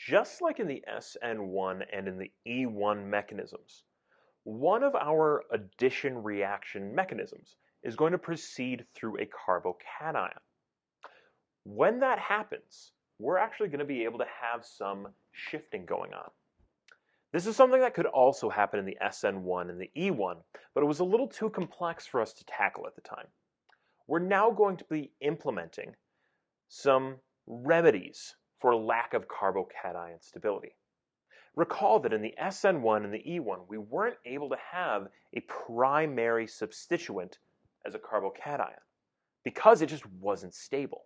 Just like in the SN1 and in the E1 mechanisms, one of our addition reaction mechanisms is going to proceed through a carbocation. When that happens, we're actually going to be able to have some shifting going on. This is something that could also happen in the SN1 and the E1, but it was a little too complex for us to tackle at the time. We're now going to be implementing some remedies for lack of carbocation stability. Recall that in the SN1 and the E1, we weren't able to have a primary substituent as a carbocation because it just wasn't stable.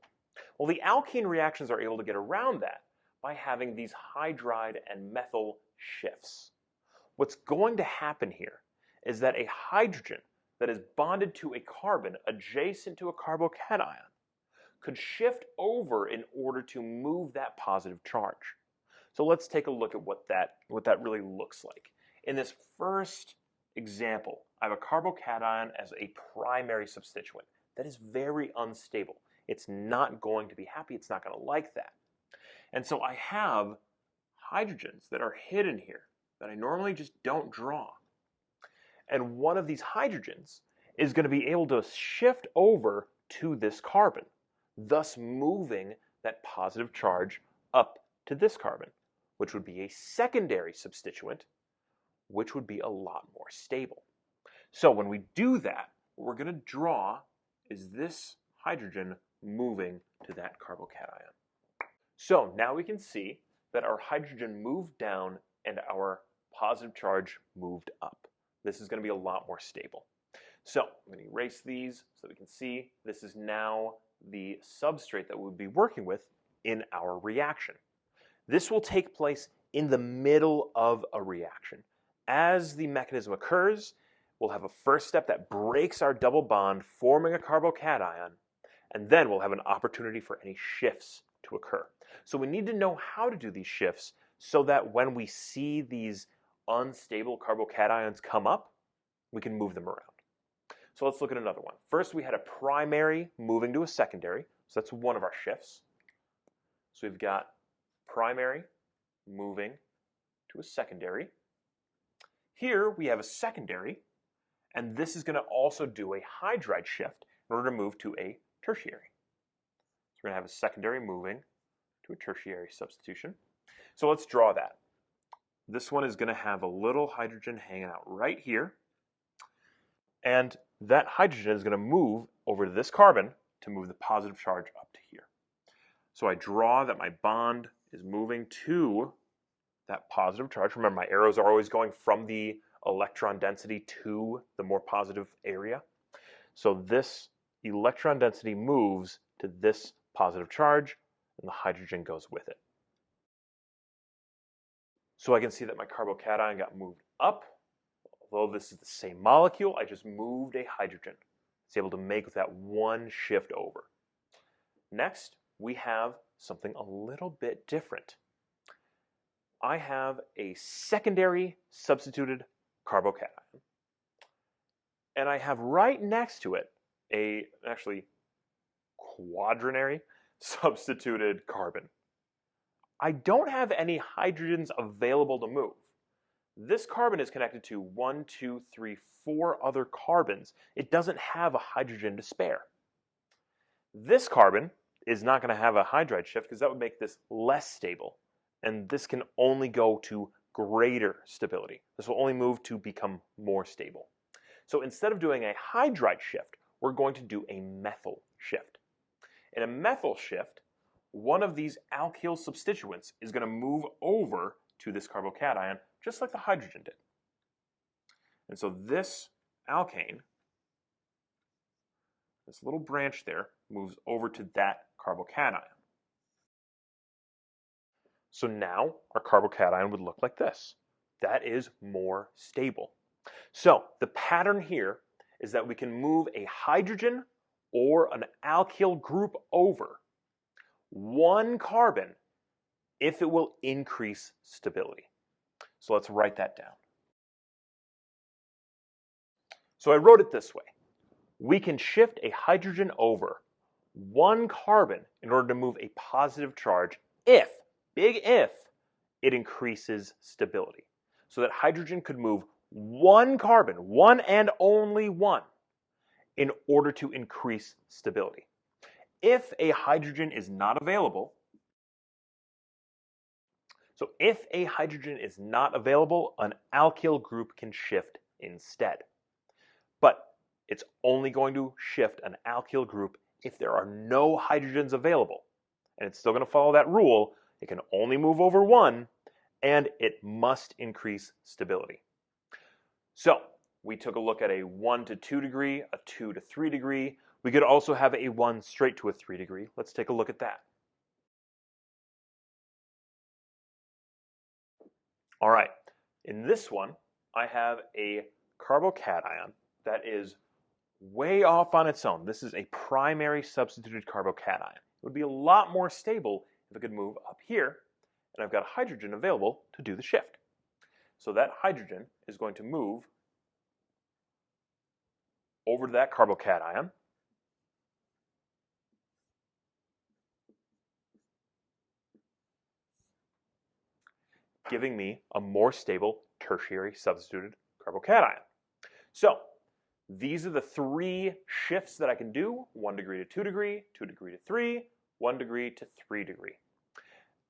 Well, the alkene reactions are able to get around that by having these hydride and methyl shifts. What's going to happen here is that a hydrogen that is bonded to a carbon adjacent to a carbocation could shift over in order to move that positive charge. So let's take a look at what that really looks like. In this first example, I have a carbocation as a primary substituent. That is very unstable. It's not going to be happy. It's not going to like that. And so I have hydrogens that are hidden here that I normally just don't draw. And one of these hydrogens is going to be able to shift over to this carbon, thus moving that positive charge up to this carbon, which would be a secondary substituent, which would be a lot more stable. So when we do that, what we're going to draw is this hydrogen moving to that carbocation. So now we can see that our hydrogen moved down and our positive charge moved up. This is going to be a lot more stable. So I'm going to erase these so we can see this is now the substrate that we'll be working with in our reaction. This will take place in the middle of a reaction. As the mechanism occurs, we'll have a first step that breaks our double bond, forming a carbocation, and then we'll have an opportunity for any shifts to occur. So we need to know how to do these shifts so that when we see these unstable carbocations come up, we can move them around. So let's look at another one. First, we had a primary moving to a secondary. So that's one of our shifts. So we've got primary moving to a secondary. Here we have a secondary, and this is going to also do a hydride shift in order to move to a tertiary. So we're going to have a secondary moving to a tertiary substitution. So let's draw that. This one is going to have a little hydrogen hanging out right here. And that hydrogen is going to move over to this carbon to move the positive charge up to here. So I draw that my bond is moving to that positive charge. Remember, my arrows are always going from the electron density to the more positive area. So this electron density moves to this positive charge, and the hydrogen goes with it. So I can see that my carbocation got moved up. Although this is the same molecule, I just moved a hydrogen. It's able to make that one shift over. Next, we have something a little bit different. I have a secondary substituted carbocation. And I have right next to it a actually quaternary substituted carbon. I don't have any hydrogens available to move. This carbon is connected to 1, 2, 3, 4 other carbons. It doesn't have a hydrogen to spare. This carbon is not going to have a hydride shift because that would make this less stable. And this can only go to greater stability. This will only move to become more stable. So instead of doing a hydride shift, we're going to do a methyl shift. In a methyl shift, one of these alkyl substituents is going to move over to this carbocation, just like the hydrogen did. And so this alkane, this little branch there, moves over to that carbocation. So now our carbocation would look like this. That is more stable. So the pattern here is that we can move a hydrogen or an alkyl group over one carbon if it will increase stability. So let's write that down. So I wrote it this way. We can shift a hydrogen over one carbon in order to move a positive charge if, big if, it increases stability. So that hydrogen could move one carbon, one and only one, in order to increase stability. If a hydrogen is not available, an alkyl group can shift instead. But it's only going to shift an alkyl group if there are no hydrogens available. And it's still going to follow that rule. It can only move over one, and it must increase stability. So we took a look at a 1 to 2 degree, a 2 to 3 degree. We could also have a 1 straight to a 3 degree. Let's take a look at that. All right, in this one, I have a carbocation that is way off on its own. This is a primary substituted carbocation. It would be a lot more stable if it could move up here, and I've got hydrogen available to do the shift. So that hydrogen is going to move over to that carbocation, giving me a more stable tertiary substituted carbocation. So these are the three shifts that I can do: 1 degree to 2 degree, 2 degree to 3, 1 degree to 3 degree.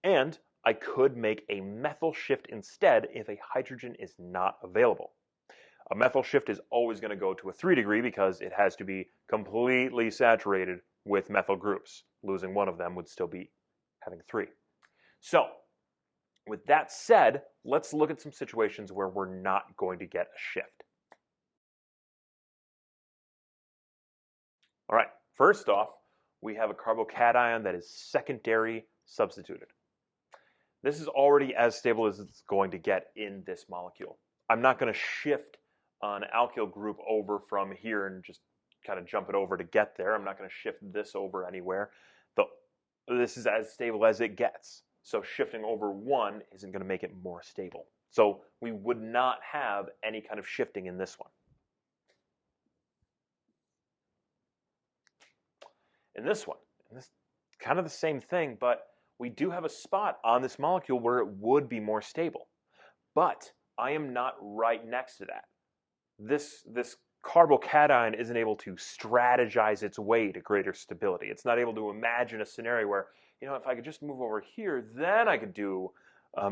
And I could make a methyl shift instead if a hydrogen is not available. A methyl shift is always going to go to a 3 degree because it has to be completely saturated with methyl groups. Losing one of them would still be having 3. So with that said, let's look at some situations where we're not going to get a shift. All right, first off, we have a carbocation that is secondary substituted. This is already as stable as it's going to get in this molecule. I'm not going to shift an alkyl group over from here and just kind of jump it over to get there. I'm not going to shift this over anywhere. This is as stable as it gets. So shifting over one isn't going to make it more stable. So we would not have any kind of shifting in this one. In this one, kind of the same thing, but we do have a spot on this molecule where it would be more stable. But I am not right next to that. This carbocation isn't able to strategize its way to greater stability. It's not able to imagine a scenario where, if I could just move over here, then I could do a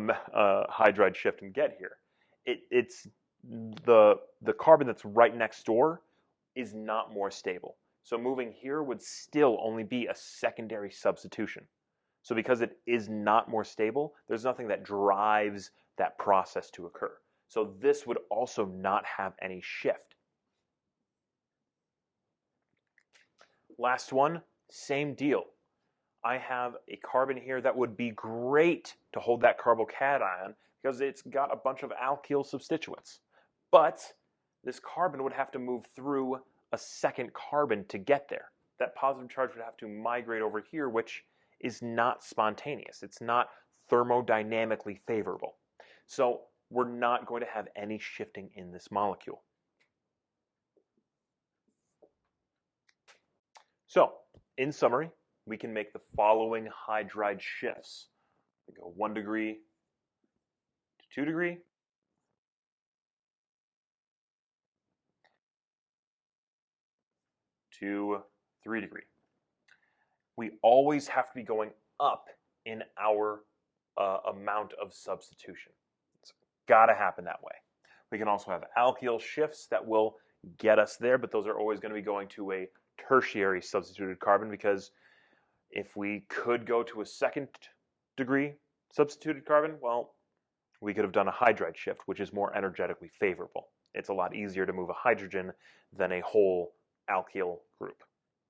hydride shift and get here. It's the carbon that's right next door is not more stable. So moving here would still only be a secondary substitution. So because it is not more stable, there's nothing that drives that process to occur. So this would also not have any shift. Last one, same deal. I have a carbon here that would be great to hold that carbocation because it's got a bunch of alkyl substituents. But this carbon would have to move through a second carbon to get there. That positive charge would have to migrate over here, which is not spontaneous. It's not thermodynamically favorable. So we're not going to have any shifting in this molecule. So, in summary, we can make the following hydride shifts. We go 1 degree to 2 degree, to 3 degree. We always have to be going up in our amount of substitution. It's got to happen that way. We can also have alkyl shifts that will get us there, but those are always going to be going to a tertiary substituted carbon, because if we could go to a 2nd degree substituted carbon, well, we could have done a hydride shift, which is more energetically favorable. It's a lot easier to move a hydrogen than a whole alkyl group.